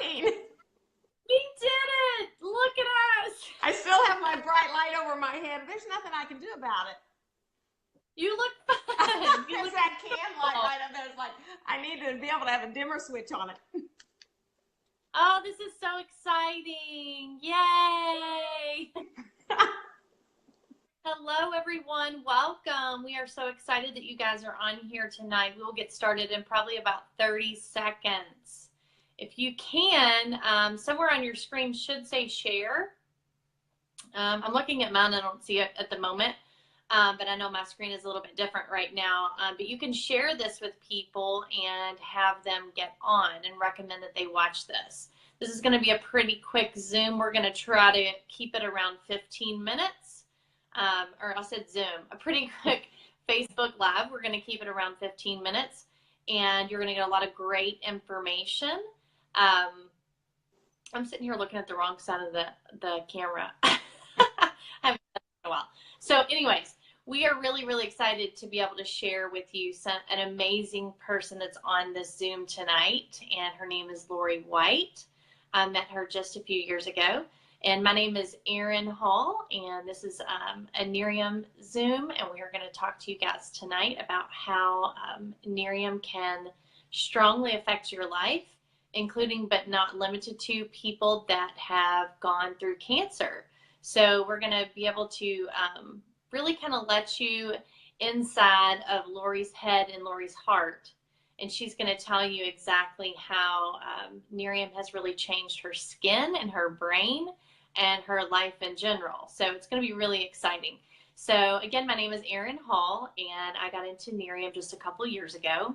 working. We did it! Look at us! I still have my bright light over my head. There's nothing I can do about it. You look fun. You It's look that can light right up there. It's like, I need to be able to have a dimmer switch on it. Oh, this is so exciting. Yay! Hello, everyone. Welcome. We are so excited that you guys are on here tonight. We will get started in probably about 30 seconds. If you can, somewhere on your screen should say share. I'm looking at mine. I don't see it at the moment, but I know my screen is a little bit different right now. But you can share this with people and have them get on and recommend that they watch this. This is going to be a pretty quick Zoom. We're going to try to keep it around 15 minutes. Or I said Zoom, a pretty quick Facebook Live. We're going to keep it around 15 minutes. And you're going to get a lot of great information. I'm sitting here looking at the wrong side of the camera. I haven't done it in a while. So anyways, we are really, really excited to be able to share with you an amazing person that's on this Zoom tonight. And her name is Lori White. I met her just a few years ago. And my name is Erin Hall, and this is a Nerium Zoom, and we are going to talk to you guys tonight about how Nerium can strongly affect your life, including but not limited to people that have gone through cancer. So we're going to be able to really kind of let you inside of Lori's head and Lori's heart, and she's going to tell you exactly how Nerium has really changed her skin and her brain and her life in general. So it's going to be really exciting. So again, my name is Erin Hall, and I got into Nerium just a couple years ago.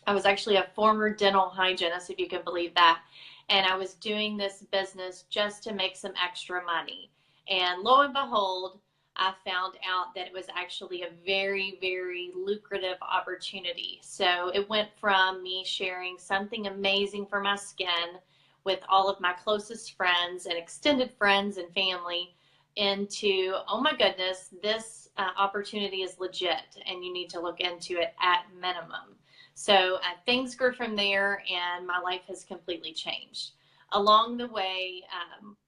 I was actually a former dental hygienist, if you can believe that. And I was doing this business just to make some extra money. And lo and behold, I found out that it was actually a very, very lucrative opportunity. So it went from me sharing something amazing for my skin with all of my closest friends and extended friends and family into, oh my goodness, this opportunity is legit and you need to look into it at minimum. So things grew from there, and my life has completely changed. Along the way,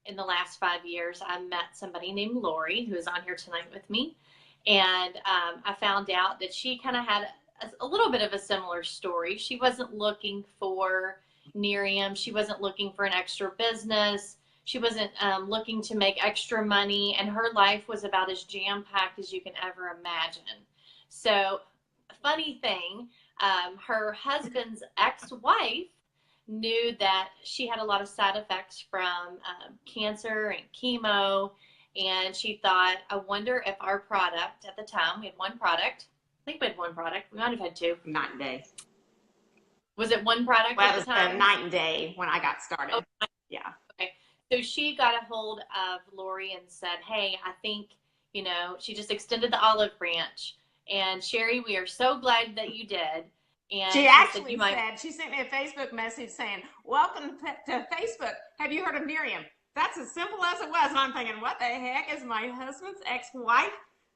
in the last 5 years, I met somebody named Lori, who is on here tonight with me. And I found out that she kind of had a little bit of a similar story. She wasn't looking for Nerium. She wasn't looking for an extra business. She wasn't looking to make extra money, and her life was about as jam-packed as you can ever imagine. So, funny thing, her husband's ex-wife knew that she had a lot of side effects from cancer and chemo, and she thought, I wonder if our product, at the time, we had one product. I think we had one product. We might have had two. Night and day. Was it one product at the time? It was night and day when I got started. Oh, yeah. Okay. So she got a hold of Lori and said, hey, I think, she just extended the olive branch. And Sherry, we are so glad that you did. And she actually said, she sent me a Facebook message saying, welcome to Facebook. Have you heard of Nerium? That's as simple as it was. And I'm thinking, what the heck is my husband's ex-wife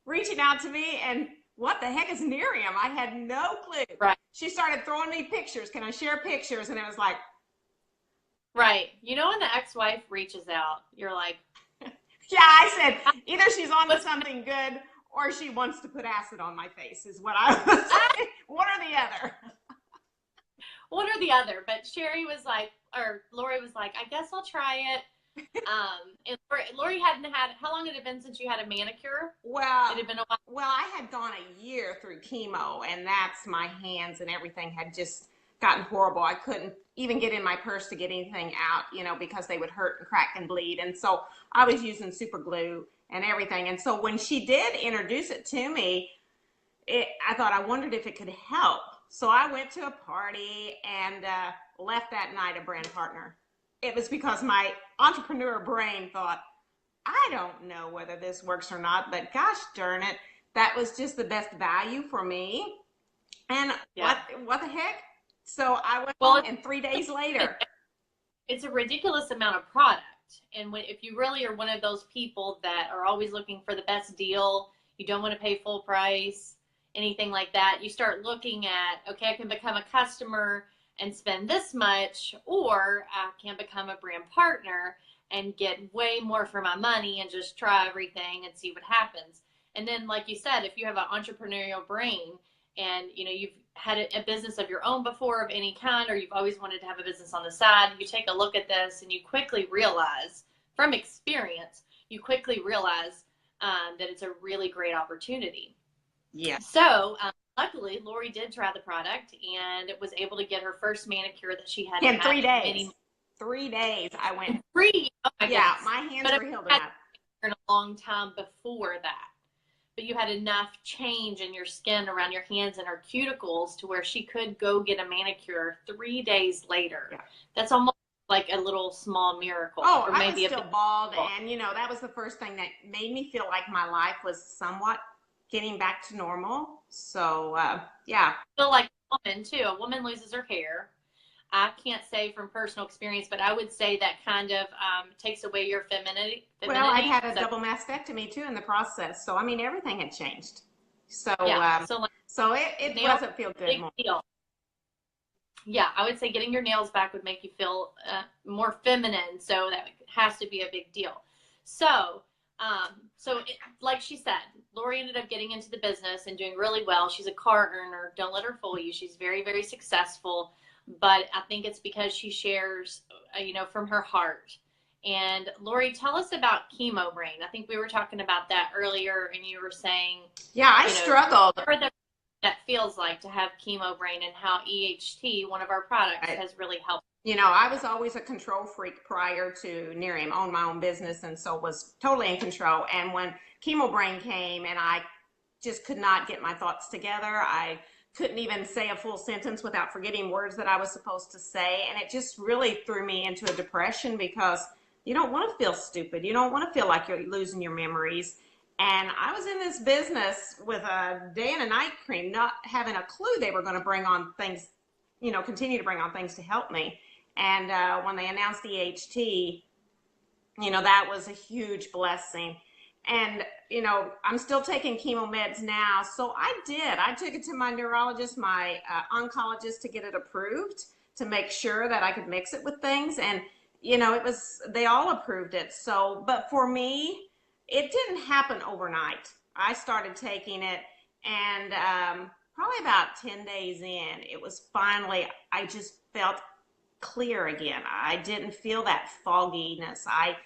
reaching out to me? And what the heck is Nerium? I had no clue. Right. She started throwing me pictures. Can I share pictures? And it was like. Right. When the ex-wife reaches out, you're like. Yeah, I said, either she's on to something good or she wants to put acid on my face is what I was saying. One or the other. One or the other. But Sherry was like, or Lori was like, I guess I'll try it. And Lori hadn't had, how long had it been since you had a manicure? Well, it had been a while. Well, I had gone a year through chemo, and that's my hands and everything had just gotten horrible. I couldn't even get in my purse to get anything out, because they would hurt and crack and bleed. And so I was using super glue and everything. And so when she did introduce it to me, I thought, I wondered if it could help. So I went to a party and left that night a brand partner. It was because my entrepreneur brain thought, I don't know whether this works or not, but gosh darn it, that was just the best value for me. And yeah. What the heck? So I went home, and 3 days later. It's a ridiculous amount of product. And if you really are one of those people that are always looking for the best deal, you don't want to pay full price, anything like that, you start looking at, okay, I can become a customer. and spend this much, or I can become a brand partner and get way more for my money and just try everything and see what happens. And then, like you said, if you have an entrepreneurial brain and you've had a business of your own before of any kind, or you've always wanted to have a business on the side, you take a look at this and you quickly realize from experience, that it's a really great opportunity. Yeah. So luckily, Lori did try the product and was able to get her first manicure that she had In 3 days. many 3 days I went. 3. Oh my yeah, goodness. my hands were healed enough. In a long time before that. But you had enough change in your skin around your hands and her cuticles to where she could go get a manicure 3 days later. Yeah. That's almost like a little small miracle. Oh, or maybe I was maybe still bald, and that was the first thing that made me feel like my life was somewhat getting back to normal. So yeah. I feel like a woman too. A woman loses her hair. I can't say from personal experience, but I would say that kind of takes away your femininity. Well, I've had a double mastectomy too in the process, so I mean everything had changed. So yeah, so it doesn't feel good more. Deal. Yeah, I would say getting your nails back would make you feel more feminine, so that has to be a big deal. So, like she said, Lori ended up getting into the business and doing really well. She's a car earner. Don't let her fool you. She's very, very successful. But I think it's because she shares, from her heart. And Lori, tell us about chemo brain. I think we were talking about that earlier, and you were saying, yeah, I struggled. That feels like to have chemo brain, and how EHT, one of our products, has really helped. I was always a control freak prior to Nerium, owned my own business, and so was totally in control. And when chemo brain came and I just could not get my thoughts together, I couldn't even say a full sentence without forgetting words that I was supposed to say. And it just really threw me into a depression, because you don't want to feel stupid. You don't want to feel like you're losing your memories. And I was in this business with a day and a night cream, not having a clue they were going to bring on things, continue to bring on things to help me. And when they announced EHT, that was a huge blessing. And, I'm still taking chemo meds now. So I took it to my neurologist, my oncologist, to get it approved, to make sure that I could mix it with things. And, they all approved it. So, but for me, it didn't happen overnight. I started taking it, and probably about 10 days in, it was finally, I just felt clear again. I didn't feel that fogginess. I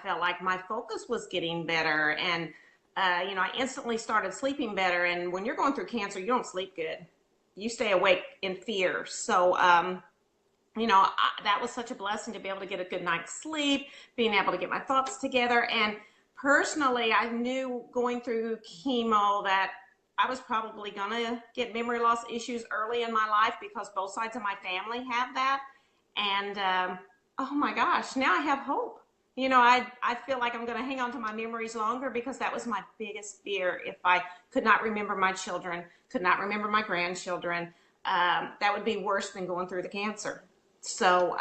felt like my focus was getting better, and I instantly started sleeping better. And when you're going through cancer, you don't sleep good. You stay awake in fear. So that was such a blessing to be able to get a good night's sleep, being able to get my thoughts together. And personally, I knew going through chemo that I was probably going to get memory loss issues early in my life, because both sides of my family have that. And oh my gosh, now I have hope. I feel like I'm going to hang on to my memories longer, because that was my biggest fear. If I could not remember my children, could not remember my grandchildren, that would be worse than going through the cancer. So,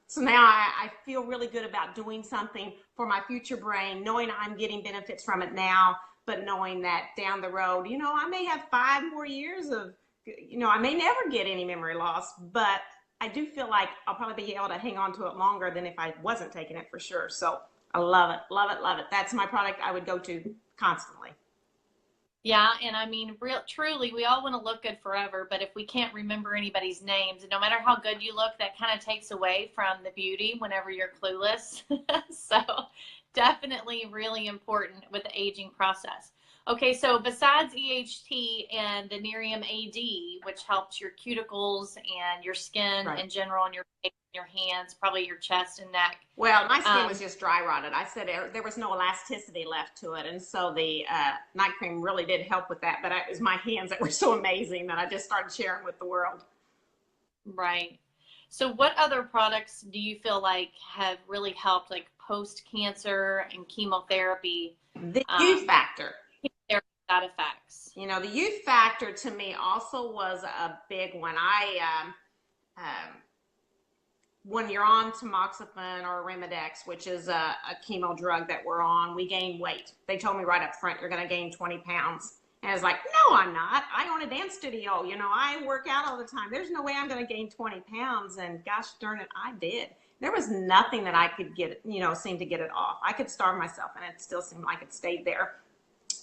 so now I feel really good about doing something for my future brain, knowing I'm getting benefits from it now, but knowing that down the road, I may have 5 more years of, I may never get any memory loss, but I do feel like I'll probably be able to hang on to it longer than if I wasn't taking it, for sure. So I love it, love it, love it. That's my product I would go to constantly. Yeah, and I mean, truly, we all want to look good forever, but if we can't remember anybody's names, and no matter how good you look, that kind of takes away from the beauty whenever you're clueless. So definitely really important with the aging process. Okay, so besides EHT and the Nerium AD, which helps your cuticles and your skin in general, and your face, your hands, probably your chest and neck. Well, my skin was just dry rotted. I said there was no elasticity left to it, and so the night cream really did help with that. But it was my hands that were so amazing that I just started sharing with the world. Right. So what other products do you feel like have really helped, like post-cancer and chemotherapy? The youth factor. Side effects. The youth factor to me also was a big one. When you're on tamoxifen or Arimidex, which is a chemo drug that we're on, we gain weight. They told me right up front, you're going to gain 20 pounds. And it's like, no, I'm not. I own a dance studio. You know, I work out all the time. There's no way I'm going to gain 20 pounds. And gosh darn it, I did. There was nothing that I could get, you know, seem to get it off. I could starve myself and it still seemed like it stayed there.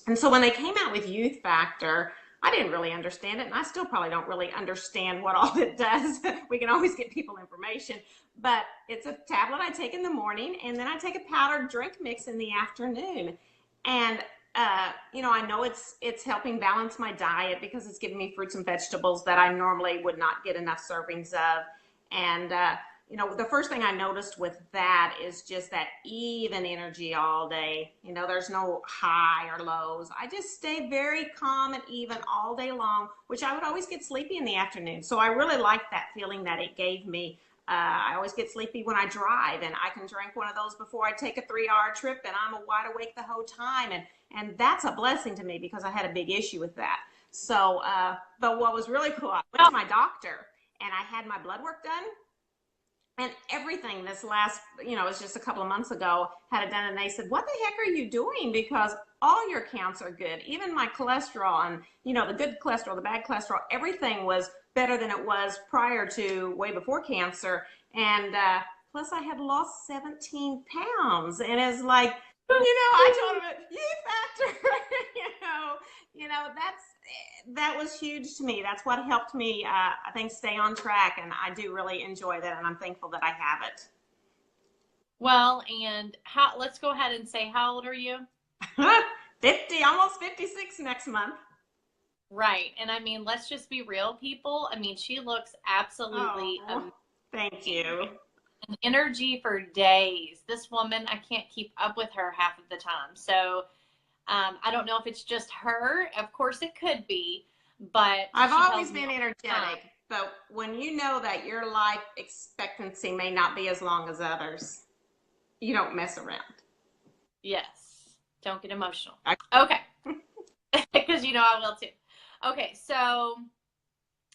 And so when they came out with Youth Factor, I didn't really understand it, and I still probably don't really understand what all it does. We can always get people information, but it's a tablet I take in the morning, and then I take a powdered drink mix in the afternoon. And you know, I know it's helping balance my diet because it's giving me fruits and vegetables that I normally would not get enough servings of. And you know, the first thing I noticed with that is just that even energy all day. You know, there's no high or lows. I just stay very calm and even all day long, which I would always get sleepy in the afternoon. So I really like that feeling that it gave me. I always get sleepy when I drive, and I can drink one of those before I take a 3-hour trip, and I'm wide awake the whole time. And that's a blessing to me because I had a big issue with that. So, but what was really cool, I went to my doctor and I had my blood work done. And everything this last, you know, it was just a couple of months ago, had it done. And they said, what the heck are you doing? Because all your counts are good. Even my cholesterol and, you know, the good cholesterol, the bad cholesterol, everything was better than it was prior to way before cancer. And plus I had lost 17 pounds. And it's like, you know, I told him, you factor, you know, that was huge to me. That's what helped me, I think, stay on track. And I do really enjoy that. And I'm thankful that I have it. Well, and let's go ahead and say, how old are you? 50, almost 56 next month. Right. And I mean, let's just be real, people. I mean, she looks absolutely amazing. Thank you. And energy for days. This woman, I can't keep up with her half of the time. So I don't know if it's just her. Of course it could be, but I've always been energetic. But when you know that your life expectancy may not be as long as others, you don't mess around. Yes. Don't get emotional. Okay. Because you know I will too. Okay, so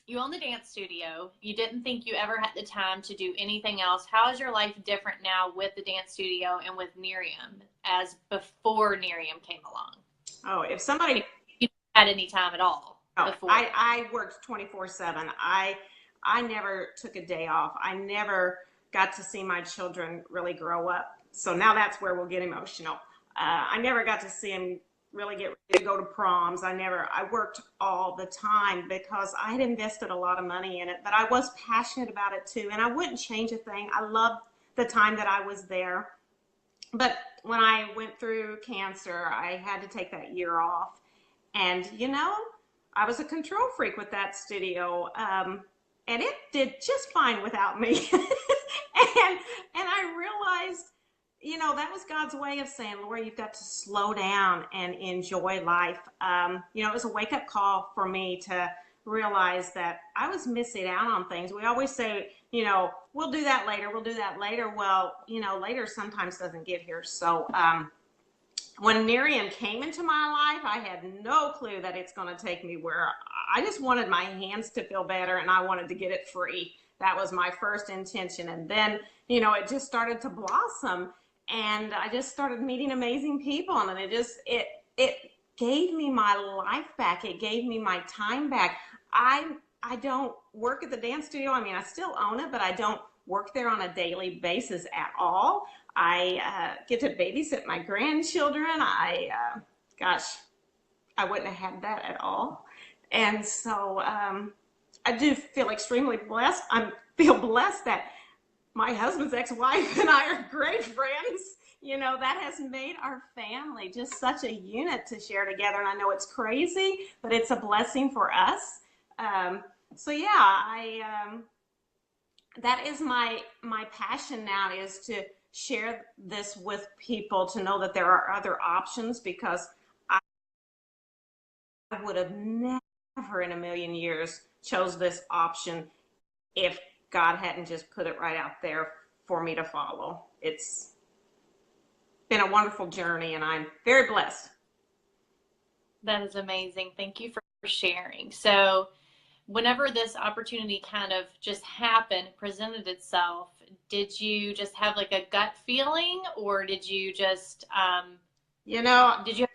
you own the dance studio. You didn't think you ever had the time to do anything else. How is your life different now with the dance studio and with Nerium as before Nerium came along? Oh, if somebody you had any time at all before? I worked 24/7. I never took a day off. I never got to see my children really grow up. So now that's where we'll get emotional. I never got to see them really get ready to go to proms. I worked all the time because I had invested a lot of money in it, but I was passionate about it too. And I wouldn't change a thing. I loved the time that I was there. But when I went through cancer, I had to take that year off. And, you know, I was a control freak with that studio. And it did just fine without me. and I realized, you know, that was God's way of saying, Laura, you've got to slow down and enjoy life. You know, it was a wake-up call for me to realize that I was missing out on things. We always say, you know, we'll do that later. We'll do that later. Well, you know, later sometimes doesn't get here. So when Nerium came into my life, I had no clue that it's going to take me where I just wanted my hands to feel better and I wanted to get it free. That was my first intention. And then, you know, it just started to blossom. And I just started meeting amazing people, and it gave me my life back. It gave me my time back. I don't work at the dance studio. I mean, I still own it, but I don't work there on a daily basis at all. I get to babysit my grandchildren. Gosh, I wouldn't have had that at all. And so I do feel extremely blessed. I feel blessed that my husband's ex-wife and I are great friends. You know, that has made our family just such a unit to share together. And I know it's crazy, but it's a blessing for us. So yeah, that is my passion now, is to share this with people, to know that there are other options, because I would have never in a million years chose this option if God hadn't just put it right out there for me to follow. It's been a wonderful journey, and I'm very blessed. That is amazing. Thank you for sharing. So whenever this opportunity kind of just happened, presented itself, did you just have like a gut feeling, or did you just, you know, did you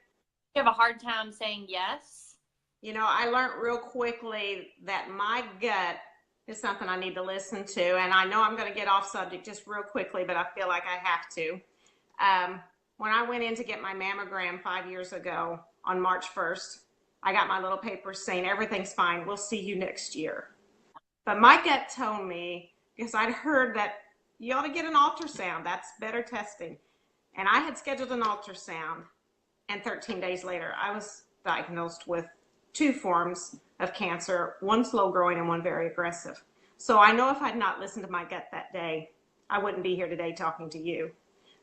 have a hard time saying yes? You know, I learned real quickly that my gut is something I need to listen to. And I know I'm going to get off subject just real quickly, but I feel like I have to. When I went in to get my mammogram 5 years ago on March 1st, I got my little paper saying everything's fine. We'll see you next year. But my gut told me, because I'd heard that you ought to get an ultrasound. That's better testing. And I had scheduled an ultrasound, and 13 days later, I was diagnosed with two forms of cancer, one slow growing and one very aggressive. So I know if I'd not listened to my gut that day, I wouldn't be here today talking to you.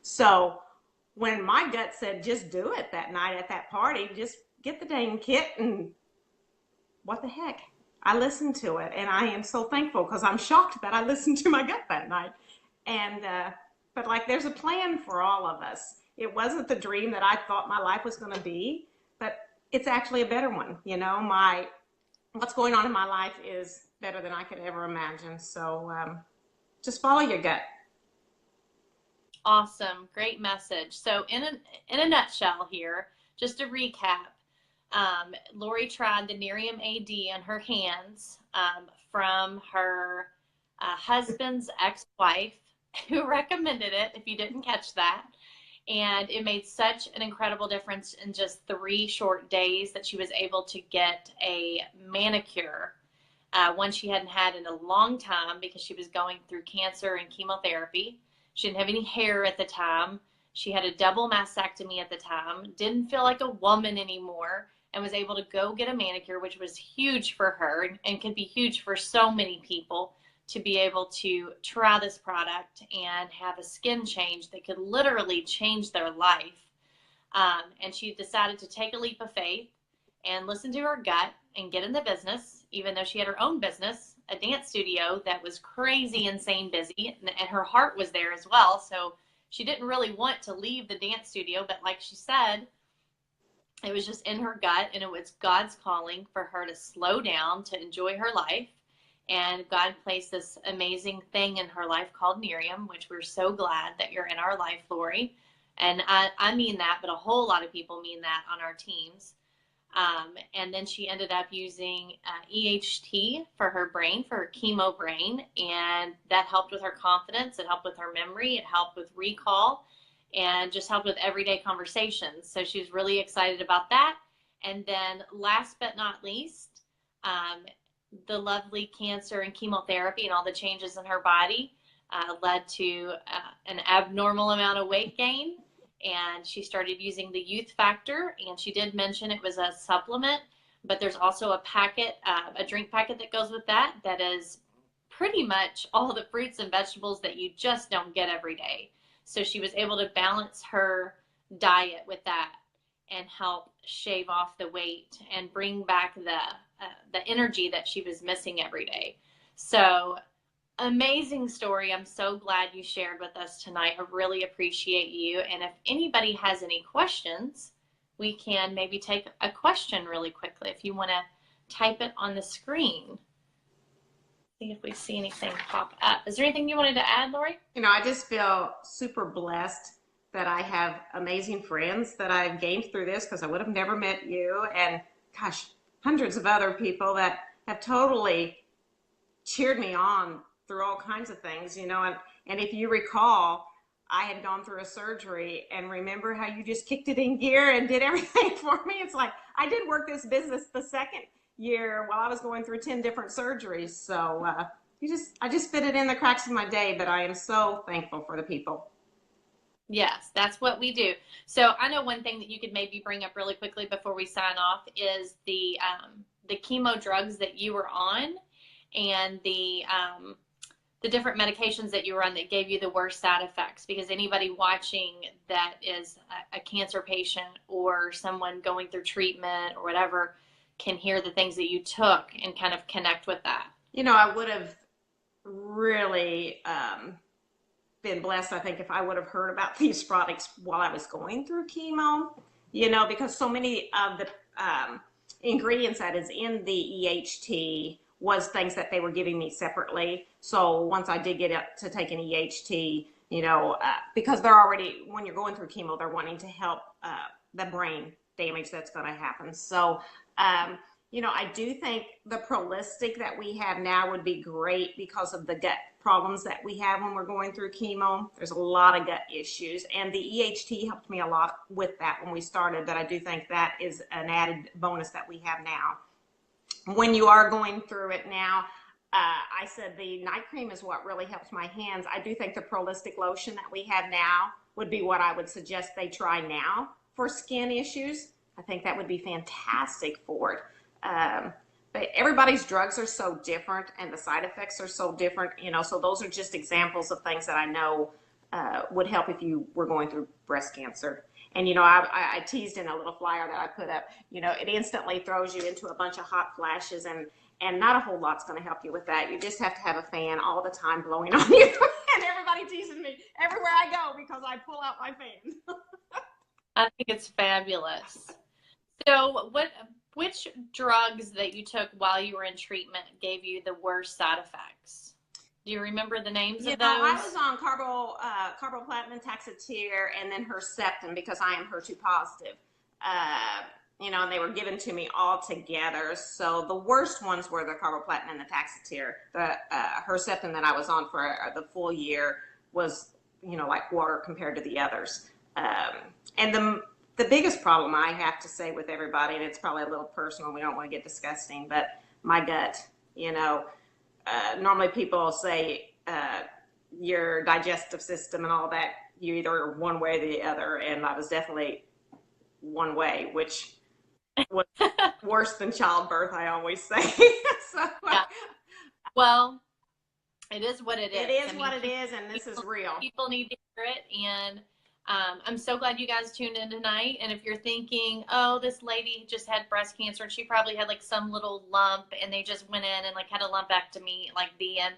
So when my gut said, just do it that night at that party, just get the dang kit and what the heck? I listened to it, and I am so thankful because I'm shocked that I listened to my gut that night. And but like, there's a plan for all of us. It wasn't the dream that I thought my life was going to be, but it's actually a better one. You know, my what's going on in my life is better than I could ever imagine. So just follow your gut. Awesome. Great message. So in a nutshell here, just to recap, Lori tried the Nerium AD on her hands from her husband's ex-wife who recommended it, if you didn't catch that. And it made such an incredible difference in just 3 short days that she was able to get a manicure, one she hadn't had in a long time because she was going through cancer and chemotherapy. She didn't have any hair at the time. She had a double mastectomy at the time, didn't feel like a woman anymore, and was able to go get a manicure, which was huge for her and can be huge for so many people, to be able to try this product and have a skin change that could literally change their life. And she decided to take a leap of faith and listen to her gut and get in the business, even though she had her own business, a dance studio that was crazy, insane busy, and her heart was there as well. So she didn't really want to leave the dance studio, but like she said, it was just in her gut, and it was God's calling for her to slow down, to enjoy her life. And God placed this amazing thing in her life called Nerium, which we're so glad that you're in our life, Lori. And I mean that, but a whole lot of people mean that on our teams. And then she ended up using EHT for her brain, for her chemo brain. And that helped with her confidence. It helped with her memory. It helped with recall and just helped with everyday conversations. So she was really excited about that. And then last but not least, the lovely cancer and chemotherapy and all the changes in her body led to an abnormal amount of weight gain. And she started using the Youth Factor, and she did mention it was a supplement, but there's also a packet, a drink packet that goes with that, that is pretty much all the fruits and vegetables that you just don't get every day. So she was able to balance her diet with that and help shave off the weight and bring back the energy that she was missing every day. So amazing story. I'm so glad you shared with us tonight. I really appreciate you. And if anybody has any questions, we can maybe take a question really quickly. If you want to type it on the screen, see if we see anything pop up. Is there anything you wanted to add, Lori? You know, I just feel super blessed that I have amazing friends that I've gained through this, because I would have never met you, and gosh, hundreds of other people that have totally cheered me on through all kinds of things, you know. And if you recall, I had gone through a surgery, and remember how you just kicked it in gear and did everything for me? It's like I did work this business the second year while I was going through 10 different surgeries. So I just fit it in the cracks of my day, but I am so thankful for the people. Yes, that's what we do. So I know one thing that you could maybe bring up really quickly before we sign off is the chemo drugs that you were on, and the different medications that you were on that gave you the worst side effects, because anybody watching that is a cancer patient or someone going through treatment or whatever can hear the things that you took and kind of connect with that. You know, I would have really been blessed, I think, if I would have heard about these products while I was going through chemo, you know, because so many of the ingredients that is in the EHT was things that they were giving me separately. So once I did get up to take an EHT, you know, because they're already, when you're going through chemo, they're wanting to help the brain damage that's going to happen. So I do think the Prolistic that we have now would be great because of the gut problems that we have when we're going through chemo. There's a lot of gut issues, and the EHT helped me a lot with that when we started, but I do think that is an added bonus that we have now. When you are going through it now, I said the night cream is what really helps my hands. I do think the Prolistic lotion that we have now would be what I would suggest they try now for skin issues. I think that would be fantastic for it. But everybody's drugs are so different and the side effects are so different, so those are just examples of things that I know would help if you were going through breast cancer. And, I teased in a little flyer that I put up, it instantly throws you into a bunch of hot flashes, and not a whole lot's going to help you with that. You just have to have a fan all the time blowing on you. And everybody teases me everywhere I go because I pull out my fan. I think it's fabulous. So which drugs that you took while you were in treatment gave you the worst side effects? Do you remember the names of those? I was on carboplatin, Taxotere, and then Herceptin because I am HER2 positive. And they were given to me all together. So the worst ones were the carboplatin and the Taxotere. The Herceptin that I was on for the full year was, like water compared to the others. And the biggest problem I have to say with everybody, and it's probably a little personal, we don't want to get disgusting, but my gut, normally people say your digestive system and all that, you either one way or the other, and I was definitely one way, which was worse than childbirth, I always say. So, yeah. Well, it is what it is. It is what it is, and this is real. People need to hear it, and I'm so glad you guys tuned in tonight. And if you're thinking, oh, this lady just had breast cancer and she probably had like some little lump and they just went in and like had a lumpectomy, like the end,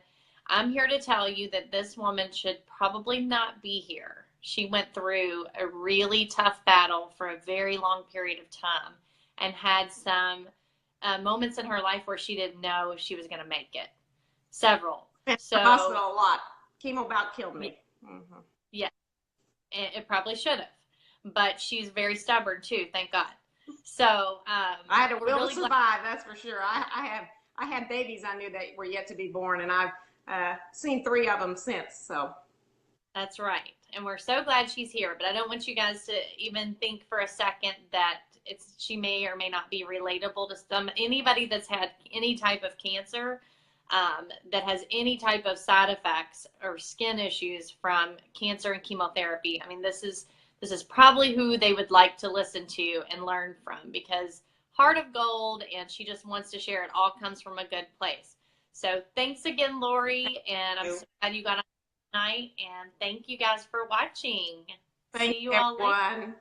I'm here to tell you that this woman should probably not be here. She went through a really tough battle for a very long period of time and had some moments in her life where she didn't know if she was going to make it. Several. So, the hospital a lot. Chemo about killed me. Mm-hmm. Yeah. It probably should have, but she's very stubborn too. Thank God. So I had a will to survive. That's for sure. I had babies I knew that were yet to be born, and I've seen 3 of them since. So that's right, and we're so glad she's here. But I don't want you guys to even think for a second that she may or may not be relatable to anybody that's had any type of cancer. That has any type of side effects or skin issues from cancer and chemotherapy. I mean, this is probably who they would like to listen to and learn from, because heart of gold, and she just wants to share. It all comes from a good place. So thanks again, Lori, and I'm so glad you got on tonight, and thank you guys for watching. Thank See you all later.